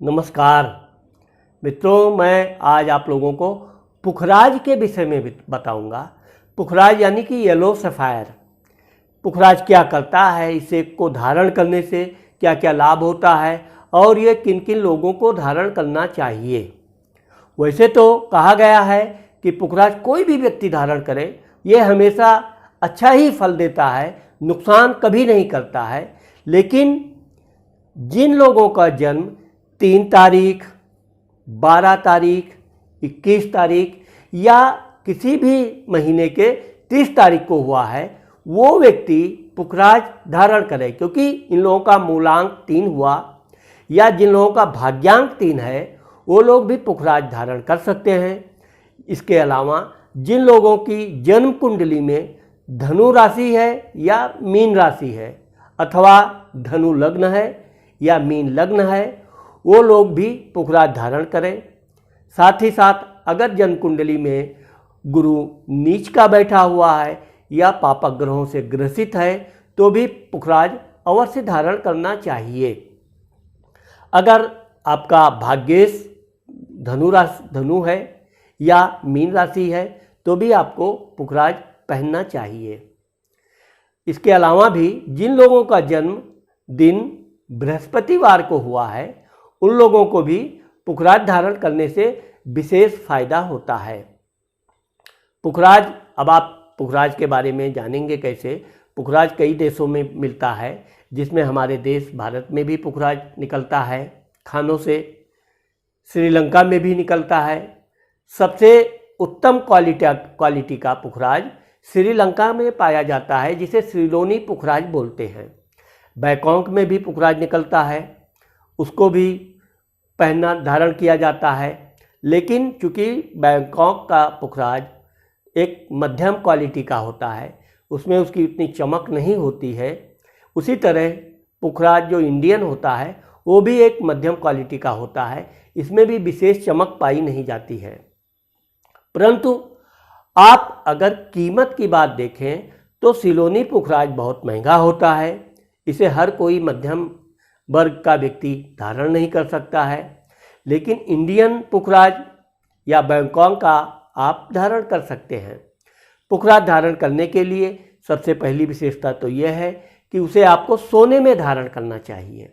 नमस्कार मित्रों, मैं आज आप लोगों को पुखराज के विषय में बताऊंगा। पुखराज यानी कि येलो सफ़ायर। पुखराज क्या करता है, इसे को धारण करने से क्या क्या लाभ होता है और ये किन किन लोगों को धारण करना चाहिए। वैसे तो कहा गया है कि पुखराज कोई भी व्यक्ति धारण करे ये हमेशा अच्छा ही फल देता है, नुकसान कभी नहीं करता है। लेकिन जिन लोगों का जन्म 3 तारीख, 12 तारीख, 21 तारीख या किसी भी महीने के 30 तारीख को हुआ है, वो व्यक्ति पुखराज धारण करे, क्योंकि इन लोगों का मूलांक 3 हुआ या जिन लोगों का भाग्यांक 3 है वो लोग भी पुखराज धारण कर सकते हैं। इसके अलावा जिन लोगों की जन्म कुंडली में धनु राशि है या मीन राशि है अथवा धनु लग्न है या मीन लग्न है, वो लोग भी पुखराज धारण करें। साथ ही साथ अगर जन्म कुंडली में गुरु नीच का बैठा हुआ है या पापक ग्रहों से ग्रसित है तो भी पुखराज अवश्य धारण करना चाहिए। अगर आपका भाग्येश धनु है या मीन राशि है तो भी आपको पुखराज पहनना चाहिए। इसके अलावा भी जिन लोगों का जन्म दिन बृहस्पतिवार को हुआ है उन लोगों को भी पुखराज धारण करने से विशेष फायदा होता है। पुखराज, अब आप पुखराज के बारे में जानेंगे कैसे। पुखराज कई देशों में मिलता है, जिसमें हमारे देश भारत में भी पुखराज निकलता है खानों से। श्रीलंका में भी निकलता है। सबसे उत्तम क्वालिटी का पुखराज श्रीलंका में पाया जाता है, जिसे श्रीलोनी पुखराज बोलते हैं। बैंकॉक में भी पुखराज निकलता है, उसको भी पहनना धारण किया जाता है। लेकिन चूँकि बैंकॉक का पुखराज एक मध्यम क्वालिटी का होता है, उसमें उसकी उतनी चमक नहीं होती है। उसी तरह पुखराज जो इंडियन होता है वो भी एक मध्यम क्वालिटी का होता है, इसमें भी विशेष चमक पाई नहीं जाती है। परंतु आप अगर कीमत की बात देखें तो सिलोनी पुखराज बहुत महंगा होता है। इसे हर कोई मध्यम वर्ग का व्यक्ति धारण नहीं कर सकता है। लेकिन इंडियन पुखराज या बैंकॉक का आप धारण कर सकते हैं। पुखराज धारण करने के लिए सबसे पहली विशेषता तो यह है कि उसे आपको सोने में धारण करना चाहिए।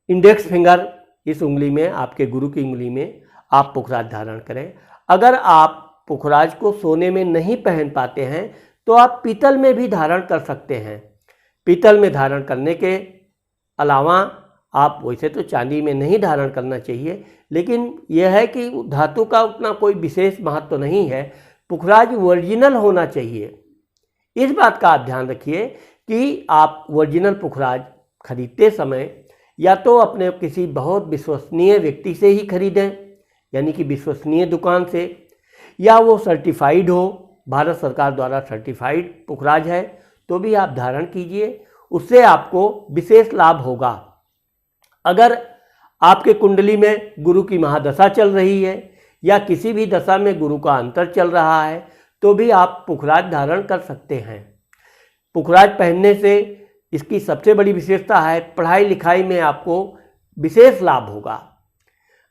इंडेक्स फिंगर, इस उंगली में, आपके गुरु की उंगली में आप पुखराज धारण करें। अगर आप पुखराज को सोने में नहीं पहन पाते हैं तो आप पीतल में भी धारण कर सकते हैं। पीतल में धारण करने के अलावा आप, वैसे तो चांदी में नहीं धारण करना चाहिए, लेकिन यह है कि धातु का उतना कोई विशेष महत्व तो नहीं है। पुखराज ओरिजिनल होना चाहिए। इस बात का आप ध्यान रखिए कि आप ओरिजिनल पुखराज खरीदते समय या तो अपने किसी बहुत विश्वसनीय व्यक्ति से ही खरीदें, यानी कि विश्वसनीय दुकान से, या वो सर्टिफाइड हो, भारत सरकार द्वारा सर्टिफाइड पुखराज है तो भी आप धारण कीजिए, उससे आपको विशेष लाभ होगा। अगर आपके कुंडली में गुरु की महादशा चल रही है या किसी भी दशा में गुरु का अंतर चल रहा है तो भी आप पुखराज धारण कर सकते हैं। पुखराज पहनने से इसकी सबसे बड़ी विशेषता है पढ़ाई लिखाई में आपको विशेष लाभ होगा।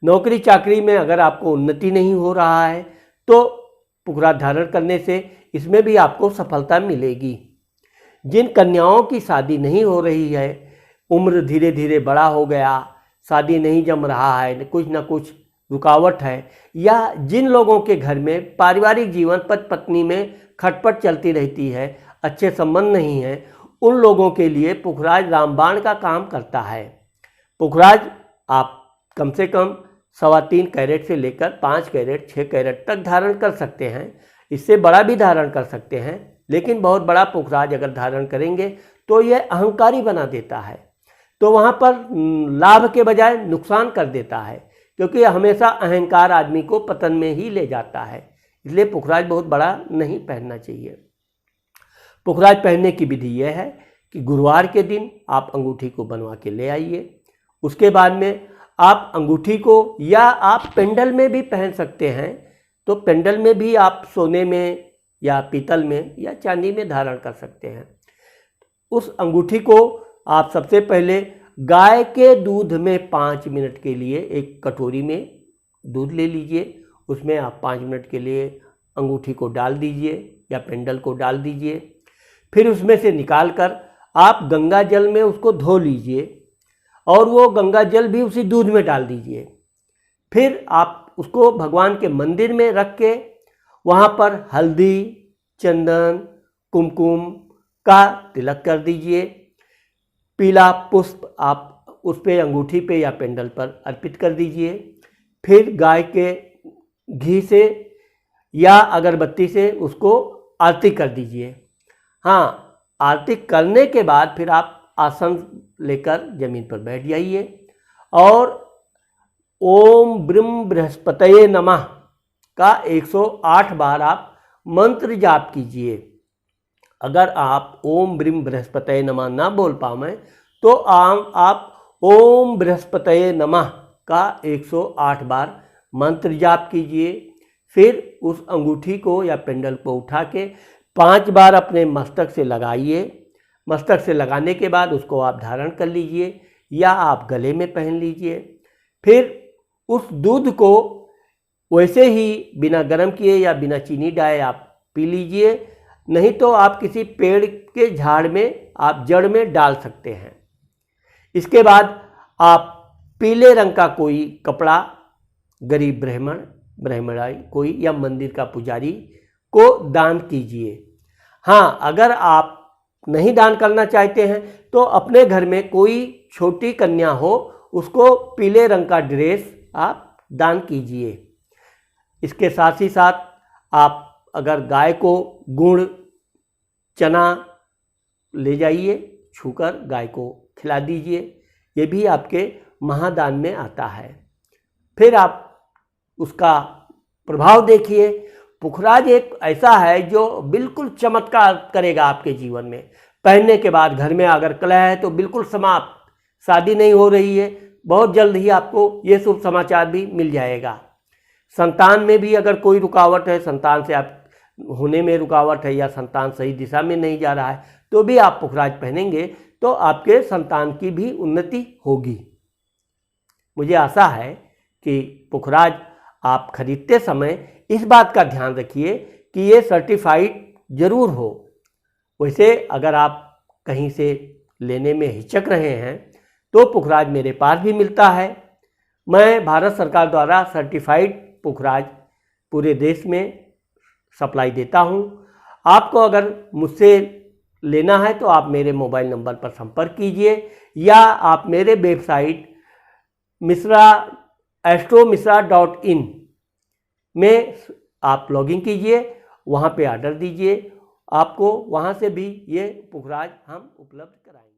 नौकरी चाकरी में अगर आपको उन्नति नहीं हो रहा है तो पुखराज धारण करने से इसमें भी आपको सफलता मिलेगी। जिन कन्याओं की शादी नहीं हो रही है, उम्र धीरे धीरे बड़ा हो गया, शादी नहीं जम रहा है, कुछ ना कुछ रुकावट है, या जिन लोगों के घर में पारिवारिक जीवन पति पत्नी में खटपट चलती रहती है, अच्छे संबंध नहीं है, उन लोगों के लिए पुखराज रामबाण का काम करता है। पुखराज आप कम से कम 3.25 कैरेट से लेकर 5 कैरेट 6 कैरेट तक धारण कर सकते हैं। इससे बड़ा भी धारण कर सकते हैं, लेकिन बहुत बड़ा पुखराज अगर धारण करेंगे तो यह अहंकारी बना देता है, तो वहाँ पर लाभ के बजाय नुकसान कर देता है, क्योंकि हमेशा अहंकार आदमी को पतन में ही ले जाता है। इसलिए पुखराज बहुत बड़ा नहीं पहनना चाहिए। पुखराज पहनने की विधि यह है कि गुरुवार के दिन आप अंगूठी को बनवा के ले आइए। उसके बाद में आप अंगूठी को या आप पेंडल में भी पहन सकते हैं, तो पेंडल में भी आप सोने में या पीतल में या चांदी में धारण कर सकते हैं। उस अंगूठी को आप सबसे पहले गाय के दूध में 5 मिनट के लिए एक कटोरी में दूध ले लीजिए, उसमें आप 5 मिनट के लिए अंगूठी को डाल दीजिए या पेंडल को डाल दीजिए। फिर उसमें से निकाल कर आप गंगा जल में उसको धो लीजिए और वो गंगा जल भी उसी दूध में डाल दीजिए। फिर आप उसको भगवान के मंदिर में रख के वहाँ पर हल्दी, चंदन, कुमकुम का तिलक कर दीजिए। पीला पुष्प आप उस पे अंगूठी पे या पेंडल पर अर्पित कर दीजिए। फिर गाय के घी से या अगरबत्ती से उसको आरती कर दीजिए। हाँ, आरती करने के बाद फिर आप आसन लेकर जमीन पर बैठ जाइए और ओम ब्रह्म बृहस्पतये नमः का 108 बार आप मंत्र जाप कीजिए। अगर आप ओम ब्रह्म बृहस्पतये नमः ना बोल पाएं तो आप ओम बृहस्पतये नमः का 108 बार मंत्र जाप कीजिए। फिर उस अंगूठी को या पेंडल को उठा के 5 बार अपने मस्तक से लगाइए। मस्तक से लगाने के बाद उसको आप धारण कर लीजिए या आप गले में पहन लीजिए। फिर उस दूध को वैसे ही बिना गर्म किए या बिना चीनी डाले आप पी लीजिए, नहीं तो आप किसी पेड़ के झाड़ में आप जड़ में डाल सकते हैं। इसके बाद आप पीले रंग का कोई कपड़ा गरीब ब्राह्मणाई कोई या मंदिर का पुजारी को दान कीजिए। हाँ, अगर आप नहीं दान करना चाहते हैं तो अपने घर में कोई छोटी कन्या हो उसको पीले रंग का ड्रेस आप दान कीजिए। इसके साथ ही साथ आप अगर गाय को गुड़, चना ले जाइए, छूकर गाय को खिला दीजिए, ये भी आपके महादान में आता है। फिर आप उसका प्रभाव देखिए। पुखराज एक ऐसा है जो बिल्कुल चमत्कार करेगा आपके जीवन में। पहनने के बाद घर में अगर कलह है तो बिल्कुल समाप्त, शादी नहीं हो रही है, बहुत जल्द ही आपको ये शुभ समाचार भी मिल जाएगा। संतान में भी अगर कोई रुकावट है, संतान से आप होने में रुकावट है या संतान सही दिशा में नहीं जा रहा है, तो भी आप पुखराज पहनेंगे तो आपके संतान की भी उन्नति होगी। मुझे आशा है कि पुखराज आप खरीदते समय इस बात का ध्यान रखिए कि ये सर्टिफाइड ज़रूर हो। वैसे अगर आप कहीं से लेने में हिचक रहे हैं तो पुखराज मेरे पास भी मिलता है। मैं भारत सरकार द्वारा सर्टिफाइड पुखराज पूरे देश में सप्लाई देता हूं। आपको अगर मुझसे लेना है तो आप मेरे मोबाइल नंबर पर संपर्क कीजिए या आप मेरे वेबसाइट astromisra.in में आप लॉगिन कीजिए, वहाँ पे ऑर्डर दीजिए, आपको वहाँ से भी ये पुखराज हम उपलब्ध कराएंगे।